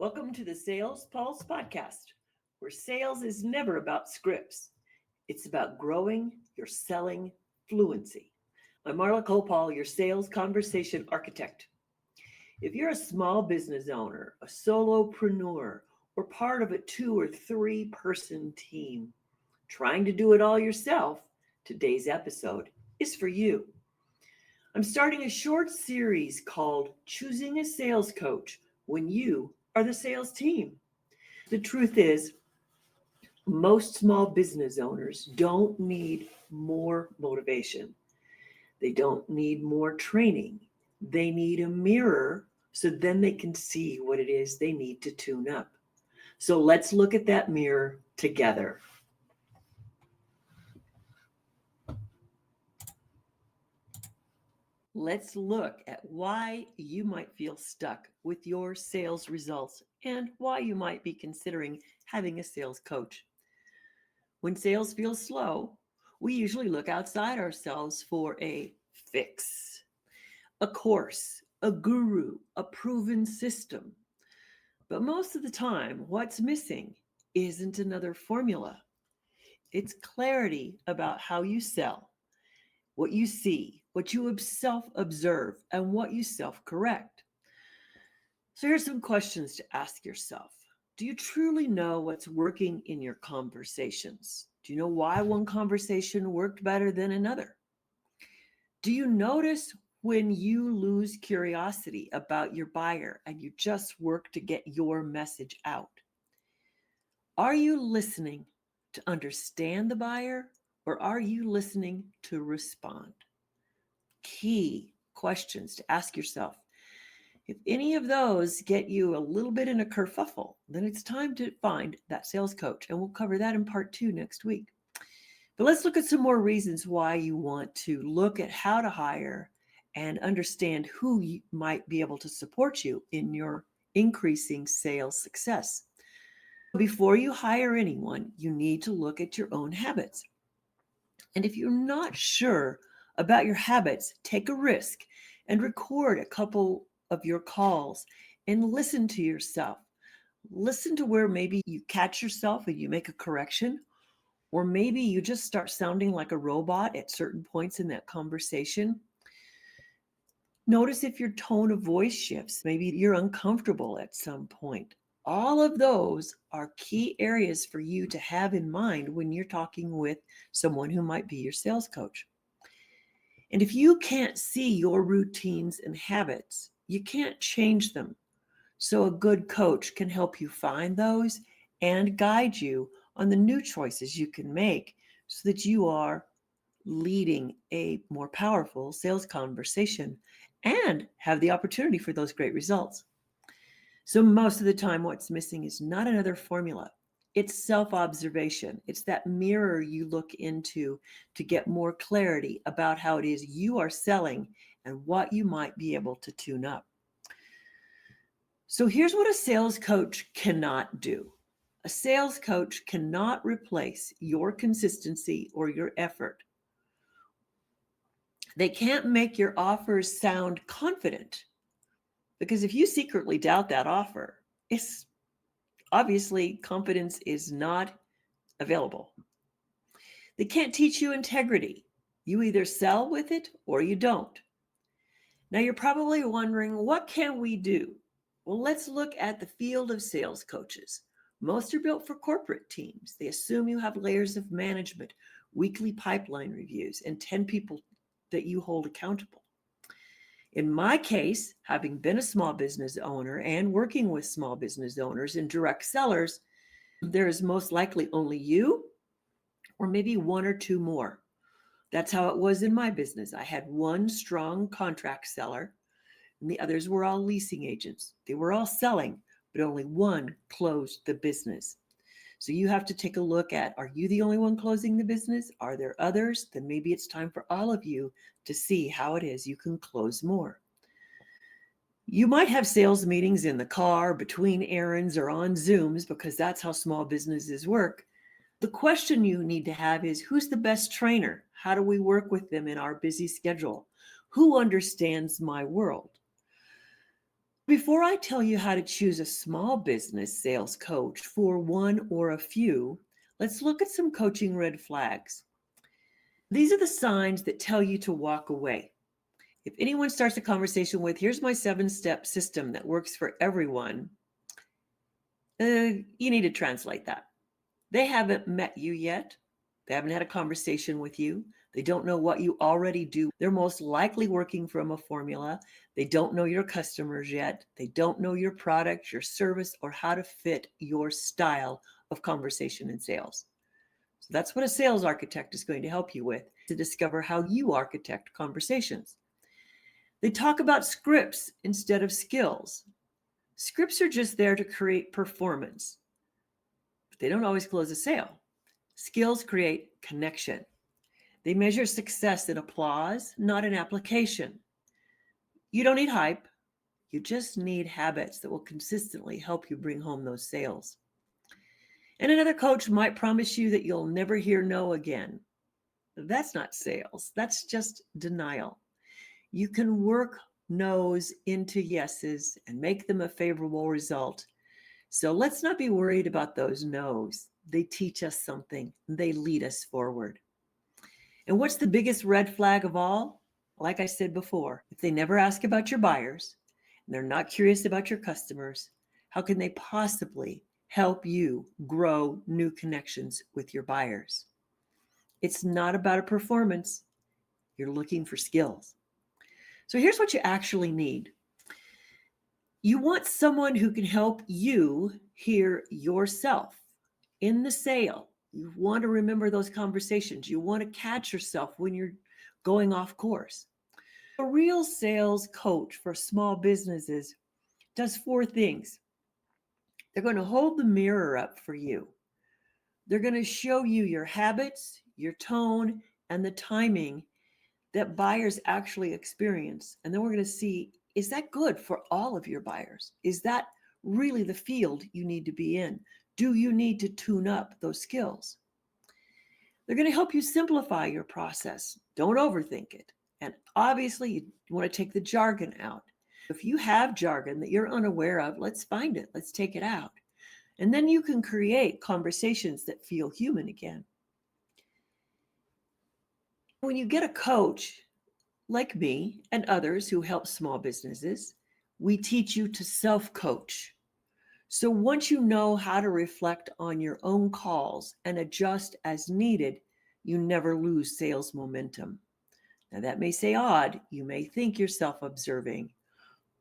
Welcome to the Sales Pulse podcast, where sales is never about scripts. It's about growing your selling fluency. I'm Marla Copal, your sales conversation architect. If you're a small business owner, a solopreneur, or part of a 2 or 3 person team trying to do it all yourself, today's episode is for you. I'm starting a short series called Choosing a Sales Coach When You Are the Sales Team. The truth is, most small business owners don't need more motivation. They don't need more training. They need a mirror so then they can see what it is they need to tune up. So let's look at that mirror together. Let's look at why you might feel stuck with your sales results and why you might be considering having a sales coach. When sales feel slow, we usually look outside ourselves for a fix, a course, a guru, a proven system. But most of the time, what's missing isn't another formula. It's clarity about how you sell, what you see, what you self-observe, and what you self-correct. So here's some questions to ask yourself. Do you truly know what's working in your conversations? Do you know why one conversation worked better than another? Do you notice when you lose curiosity about your buyer and you just work to get your message out? Are you listening to understand the buyer, or are you listening to respond? Key questions to ask yourself. If any of those get you a little bit in a kerfuffle, then it's time to find that sales coach, and we'll cover that in part 2 next week. But let's look at some more reasons why you want to look at how to hire and understand who might be able to support you in your increasing sales success. Before you hire anyone, you need to look at your own habits. And if you're not sure about your habits, take a risk and record a couple of your calls and listen to yourself. Listen to where maybe you catch yourself and you make a correction, or maybe you just start sounding like a robot at certain points in that conversation. Notice if your tone of voice shifts. Maybe you're uncomfortable at some point. All of those are key areas for you to have in mind when you're talking with someone who might be your sales coach. And if you can't see your routines and habits, you can't change them. So a good coach can help you find those and guide you on the new choices you can make so that you are leading a more powerful sales conversation and have the opportunity for those great results. So most of the time, what's missing is not another formula. It's self-observation. It's that mirror you look into to get more clarity about how it is you are selling and what you might be able to tune up. So here's what a sales coach cannot do. A sales coach cannot replace your consistency or your effort. They can't make your offers sound confident, because if you secretly doubt that offer, it's obviously confidence is not available. They can't teach you integrity. You either sell with it or you don't. Now you're probably wondering, what can we do? Well, let's look at the field of sales coaches. Most are built for corporate teams. They assume you have layers of management, weekly pipeline reviews, and 10 people that you hold accountable. In my case, having been a small business owner and working with small business owners and direct sellers, there is most likely only you or maybe 1 or 2 more. That's how it was in my business. I had 1 strong contract seller, and the others were all leasing agents. They were all selling, but only 1 closed the business. So you have to take a look at, are you the only one closing the business? Are there others? Then maybe it's time for all of you to see how it is you can close more. You might have sales meetings in the car, between errands, or on Zooms, because that's how small businesses work. The question you need to have is, who's the best trainer? How do we work with them in our busy schedule? Who understands my world? Before I tell you how to choose a small business sales coach for one or a few, let's look at some coaching red flags. These are the signs that tell you to walk away. If anyone starts a conversation with, here's my 7-step system that works for everyone, you need to translate that. They haven't met you yet. They haven't had a conversation with you. They don't know what you already do. They're most likely working from a formula. They don't know your customers yet. They don't know your product, your service, or how to fit your style of conversation and sales. So that's what a sales architect is going to help you with, to discover how you architect conversations. They talk about scripts instead of skills. Scripts are just there to create performance, but they don't always close a sale. Skills create connection. They measure success in applause, not in application. You don't need hype. You just need habits that will consistently help you bring home those sales. And another coach might promise you that you'll never hear no again. That's not sales. That's just denial. You can work no's into yeses and make them a favorable result. So let's not be worried about those no's. They teach us something. They lead us forward. And what's the biggest red flag of all? Like I said before, if they never ask about your buyers and they're not curious about your customers, how can they possibly help you grow new connections with your buyers? It's not about a performance. You're looking for skills. So here's what you actually need. You want someone who can help you hear yourself in the sale. You want to remember those conversations. You want to catch yourself when you're going off course. A real sales coach for small businesses does 4 things. They're going to hold the mirror up for you. They're going to show you your habits, your tone, and the timing that buyers actually experience. And then we're going to see, is that good for all of your buyers? Is that really the field you need to be in? Do you need to tune up those skills? They're going to help you simplify your process. Don't overthink it. And obviously, you want to take the jargon out. If you have jargon that you're unaware of, let's find it. Let's take it out. And then you can create conversations that feel human again. When you get a coach like me and others who help small businesses, we teach you to self-coach. So once you know how to reflect on your own calls and adjust as needed, you never lose sales momentum. Now that may say odd, you may think you're self-observing,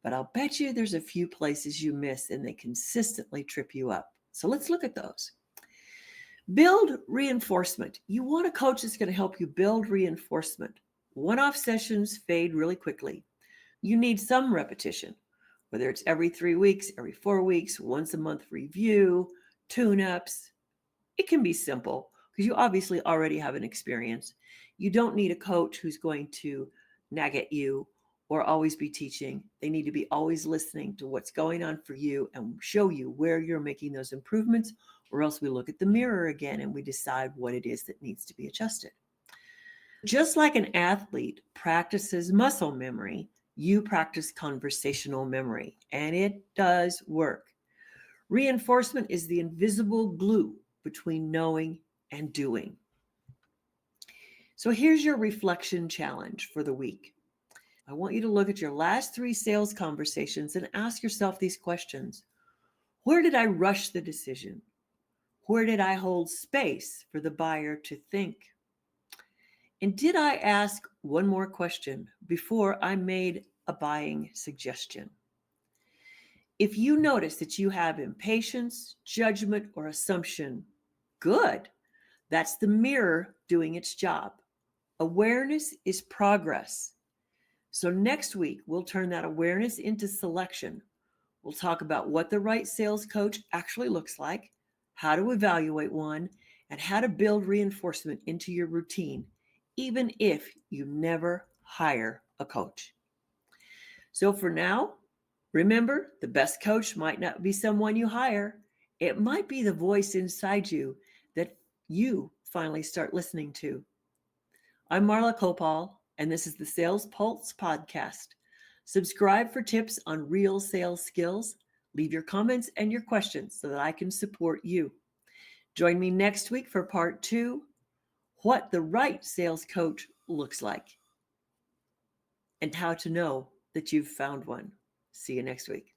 but I'll bet you there's a few places you miss and they consistently trip you up. So let's look at those. Build reinforcement. You want a coach that's going to help you build reinforcement. One-off sessions fade really quickly. You need some repetition, whether it's every 3 weeks, every 4 weeks, once a month review, tune-ups. It can be simple because you obviously already have an experience. You don't need a coach who's going to nag at you or always be teaching. They need to be always listening to what's going on for you and show you where you're making those improvements, or else we look at the mirror again and we decide what it is that needs to be adjusted. Just like an athlete practices muscle memory, you practice conversational memory, and it does work. Reinforcement is the invisible glue between knowing and doing. So here's your reflection challenge for the week. I want you to look at your last 3 sales conversations and ask yourself these questions. Where did I rush the decision? Where did I hold space for the buyer to think? And did I ask one more question before I made a buying suggestion? If you notice that you have impatience, judgment, or assumption, good. That's the mirror doing its job. Awareness is progress. So next week, we'll turn that awareness into selection. We'll talk about what the right sales coach actually looks like, how to evaluate one, and how to build reinforcement into your routine, even if you never hire a coach. So for now, remember, the best coach might not be someone you hire. It might be the voice inside you that you finally start listening to. I'm Marla Copal, and this is the Sales Pulse Podcast. Subscribe for tips on real sales skills. Leave your comments and your questions so that I can support you. Join me next week for part 2, what the right sales coach looks like and how to know that you've found one. See you next week.